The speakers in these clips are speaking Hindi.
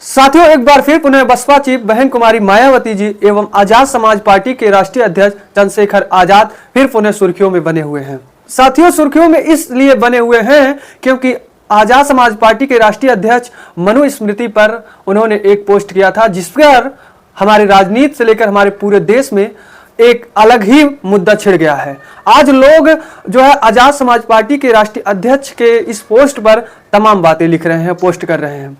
साथियों, एक बार फिर पुनः बसपा चीफ बहन कुमारी मायावती जी एवं आजाद समाज पार्टी के राष्ट्रीय अध्यक्ष चंद्रशेखर आजाद फिर पुनः सुर्खियों में बने हुए हैं। साथियों, सुर्खियों में इसलिए बने हुए हैं क्योंकि आजाद समाज पार्टी के राष्ट्रीय अध्यक्ष मनुस्मृति पर उन्होंने एक पोस्ट किया था, जिस पर हमारी राजनीति से लेकर हमारे पूरे देश में एक अलग ही मुद्दा छिड़ गया है। आज लोग जो है आजाद समाज पार्टी के राष्ट्रीय अध्यक्ष के इस पोस्ट पर तमाम बातें लिख रहे हैं, पोस्ट कर रहे हैं।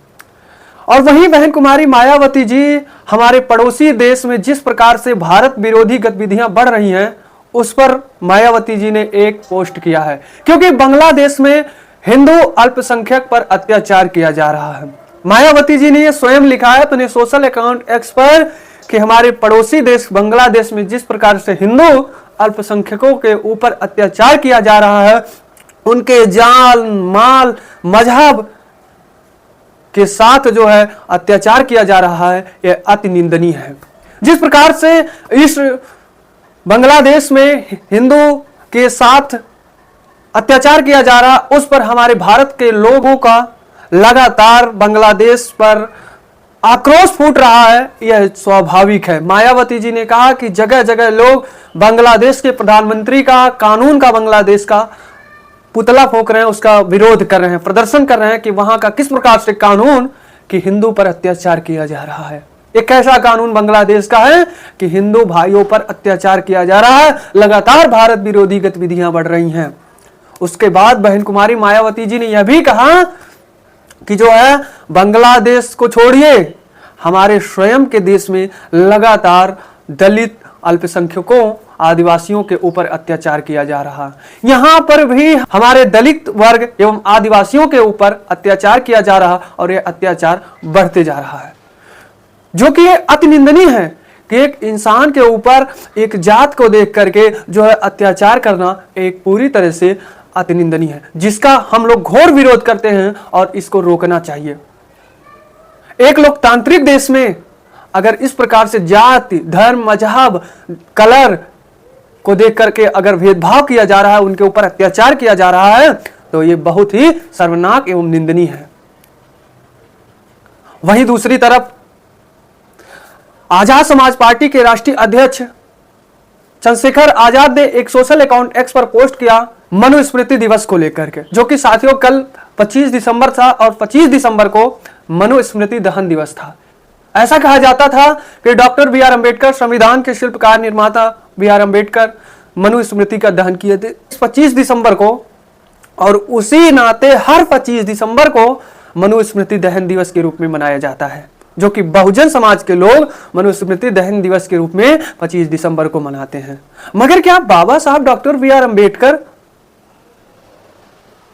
और वहीं बहन कुमारी मायावती जी हमारे पड़ोसी देश में जिस प्रकार से भारत विरोधी गतिविधियां बढ़ रही हैं, उस पर मायावती जी ने एक पोस्ट किया है, क्योंकि बांग्लादेश में हिंदू अल्पसंख्यक पर अत्याचार किया जा रहा है। मायावती जी ने यह स्वयं लिखा है अपने सोशल अकाउंट एक्स पर कि हमारे पड़ोसी देश बांग्लादेश में जिस प्रकार से हिंदू अल्पसंख्यकों के ऊपर अत्याचार किया जा रहा है, उनके जान माल मजहब के साथ जो है अत्याचार किया जा रहा है, यह अति निंदनीय है। जिस प्रकार से इस बांग्लादेश में हिंदू के साथ अत्याचार किया जा रहा, उस पर हमारे भारत के लोगों का लगातार बांग्लादेश पर आक्रोश फूट रहा है, यह स्वाभाविक है। मायावती जी ने कहा कि जगह जगह लोग बांग्लादेश के प्रधानमंत्री का, कानून का, बांग्लादेश का पुतला फूंक रहे हैं, उसका विरोध कर रहे हैं, प्रदर्शन कर रहे हैं कि वहां का किस प्रकार से कानून कि हिंदू पर अत्याचार किया जा रहा है। एक ऐसा कानून बांग्लादेश का है कि हिंदू भाइयों पर अत्याचार किया जा रहा है, लगातार भारत विरोधी गतिविधियां बढ़ रही हैं। उसके बाद बहन कुमारी मायावती जी ने यह भी कहा कि जो है बांग्लादेश को छोड़िए, हमारे स्वयं के देश में लगातार दलित अल्पसंख्यकों आदिवासियों के ऊपर अत्याचार किया जा रहा है। यहां पर भी हमारे दलित वर्ग एवं आदिवासियों के ऊपर अत्याचार किया जा रहा और यह अत्याचार बढ़ते जा रहा है, जो कि यह अति निंदनीय है कि एक इंसान के ऊपर, एक जात को देख करके जो है अत्याचार करना एक पूरी तरह से अति निंदनीय है, जिसका हम लोग घोर विरोध करते हैं और इसको रोकना चाहिए। एक लोकतांत्रिक देश में अगर इस प्रकार से जाति, धर्म, मजहब, कलर को देख करके अगर भेदभाव किया जा रहा है, उनके ऊपर अत्याचार किया जा रहा है, तो यह बहुत ही शर्मनाक एवं निंदनीय है। वहीं दूसरी तरफ आजाद समाज पार्टी के राष्ट्रीय अध्यक्ष चंद्रशेखर आजाद ने एक सोशल अकाउंट एक्स पर पोस्ट किया मनुस्मृति दिवस को लेकर के, जो कि साथियों कल 25 दिसंबर था और 25 दिसंबर को मनुस्मृति दहन दिवस था। ऐसा कहा जाता था कि डॉक्टर बी आर अम्बेडकर, संविधान के शिल्पकार निर्माता बी आर अम्बेडकर मनुस्मृति का दहन किए थे 25 दिसंबर को, और उसी नाते हर 25 दिसंबर को मनुस्मृति दहन दिवस के रूप में मनाया जाता है, जो कि बहुजन समाज के लोग मनुस्मृति दहन दिवस के रूप में 25 दिसंबर को मनाते हैं। मगर क्या Baba Saheb doctor B R Ambedkar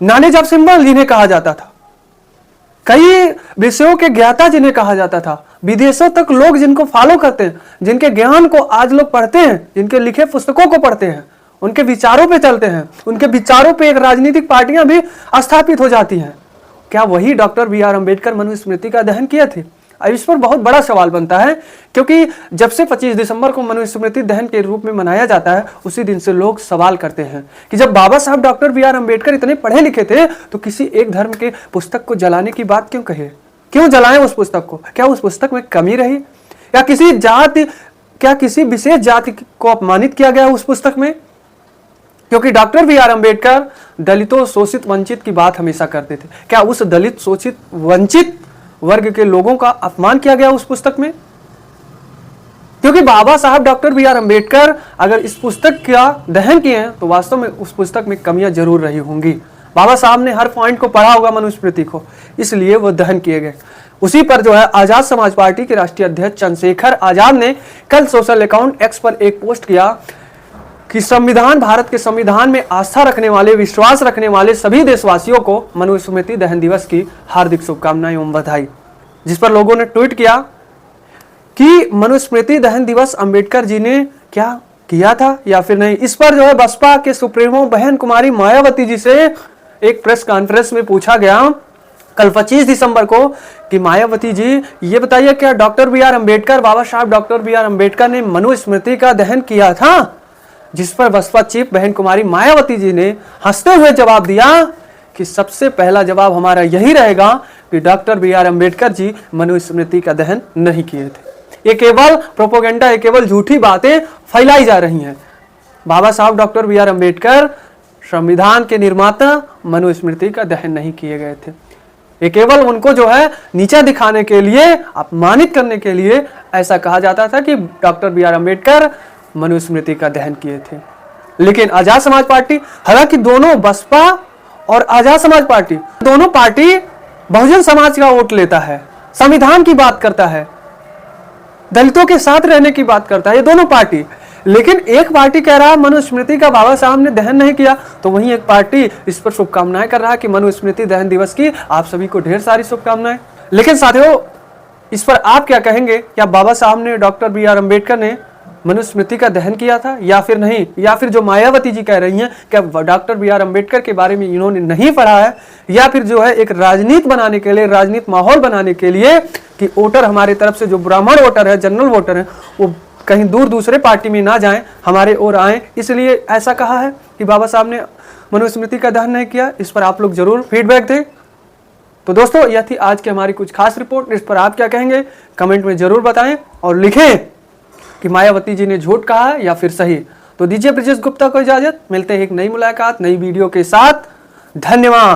knowledge of symbol जिन्हें कहा जाता था, कई विषयों के ज्ञाता जिन्हें कहा जाता था, विदेशों तक लोग जिनको फॉलो करते हैं, जिनके ज्ञान को आज लोग पढ़ते हैं, जिनके लिखे पुस्तकों को पढ़ते हैं, उनके विचारों पे चलते हैं, उनके विचारों पे एक राजनीतिक पार्टियां भी स्थापित हो जाती हैं, क्या वही doctor B R Ambedkar Manusmriti का दहन किए थे? अब इस पर बहुत बड़ा सवाल बनता है, क्योंकि जब से 25 दिसंबर को मनुस्मृति दहन के रूप में मनाया जाता है, उसी दिन से लोग सवाल करते हैं कि जब बाबा Saheb doctor B R Ambedkar इतने पढ़े लिखे थे, तो किसी एक धर्म के पुस्तक को जलाने की बात क्यों कहे? क्यों जलाएं उस पुस्तक को? क्या उस पुस्तक में कमी रही, या किसी जाति, क्या किसी विशेष जाति को अपमानित किया गया उस पुस्तक में? क्योंकि डॉक्टर बी आर अम्बेडकर दलितों, शोषित, वंचित की बात हमेशा करते थे। क्या उस दलित, शोषित, वंचित वर्ग के लोगों का अपमान किया गया उस पुस्तक में? क्योंकि बाबा Saheb doctor B R Ambedkar अगर इस पुस्तक का दहन किए हैं, तो वास्तव में उस पुस्तक में कमियां जरूर रही होंगी। बाबा साहब ने हर पॉइंट को पढ़ा होगा मनुस्मृति को, इसलिए वो दहन किए गए। उसी पर जो है आजाद समाज पार्टी के राष्ट्रीय अध्यक्ष चंद्रशेखर आजाद ने कल सोशल अकाउंट एक्स पर एक पोस्ट किया कि संविधान, भारत के संविधान में आस्था रखने वाले, विश्वास रखने वाले सभी देशवासियों को मनुस्मृति दहन दिवस की हार्दिक शुभकामनाएं एवं बधाई। जिस पर लोगों ने ट्वीट किया कि मनुस्मृति दहन दिवस अंबेडकर जी ने क्या किया था या फिर नहीं। इस पर जो है बसपा के सुप्रीमो बहन कुमारी मायावती जी से एक प्रेस कॉन्फ्रेंस में पूछा गया कल 25 दिसंबर को कि मायावती जी ये बताइए, क्या डॉक्टर बी आर अम्बेडकर, बाबा Saheb doctor B R Ambedkar ने मनुस्मृति का दहन किया था? जिस पर बसपा चीफ बहन कुमारी मायावती जी ने हंसते हुए जवाब दिया कि सबसे पहला जवाब हमारा यही रहेगा कि doctor B R Ambedkar ji Manusmriti का दहन नहीं किए थे। ये केवल प्रोपोगेंडा, ये केवल झूठी बातें फैलाई जा रही हैं। बाबा Saheb doctor B R Ambedkar संविधान के निर्माता मनुस्मृति का दहन नहीं किए गए थे। ये केवल उनको जो है नीचा दिखाने के लिए, अपमानित करने के लिए ऐसा कहा जाता था कि doctor B R Ambedkar Manusmriti का दहन किए थे। लेकिन आजाद समाज पार्टी, हालांकि दोनों बसपा और आजाद समाज पार्टी, दोनों पार्टी बहुजन समाज का वोट लेता है, संविधान की बात करता है, दलितों के साथ रहने की बात करता है, ये दोनों पार्टी। लेकिन एक पार्टी कह रहा है मनुस्मृति का बाबा साहब ने दहन नहीं किया, तो वहीं एक पार्टी इस पर शुभकामनाएं कर रहा है कि मनुस्मृति दहन दिवस की आप सभी को ढेर सारी शुभकामनाएं। लेकिन साथियों, इस पर आप क्या कहेंगे? क्या बाबा साहब ने, डॉक्टर बी आर अम्बेडकर ने मनुस्मृति का दहन किया था या फिर नहीं? या फिर जो मायावती जी कह रही हैं क्या डॉक्टर बी आर अम्बेडकर के बारे में इन्होंने नहीं पढ़ा है, या फिर जो है एक राजनीति बनाने के लिए, राजनीति माहौल बनाने के लिए कि वोटर हमारे तरफ से जो ब्राह्मण वोटर है, जनरल वोटर है, वो कहीं दूर दूसरे पार्टी में ना जाएं, हमारे ओर आए, इसलिए ऐसा कहा है कि बाबा साहब ने मनुस्मृति का दहन नहीं किया। इस पर आप लोग जरूर फीडबैक दें। तो दोस्तों, यह थी आज की हमारी कुछ खास रिपोर्ट। इस पर आप क्या कहेंगे कमेंट में जरूर बताएं और लिखें कि मायावती जी ने झूठ कहा है या फिर सही। तो दीजिए ब्रिजेश गुप्ता को इजाजत, मिलते हैं एक नई मुलाकात, नई वीडियो के साथ। धन्यवाद।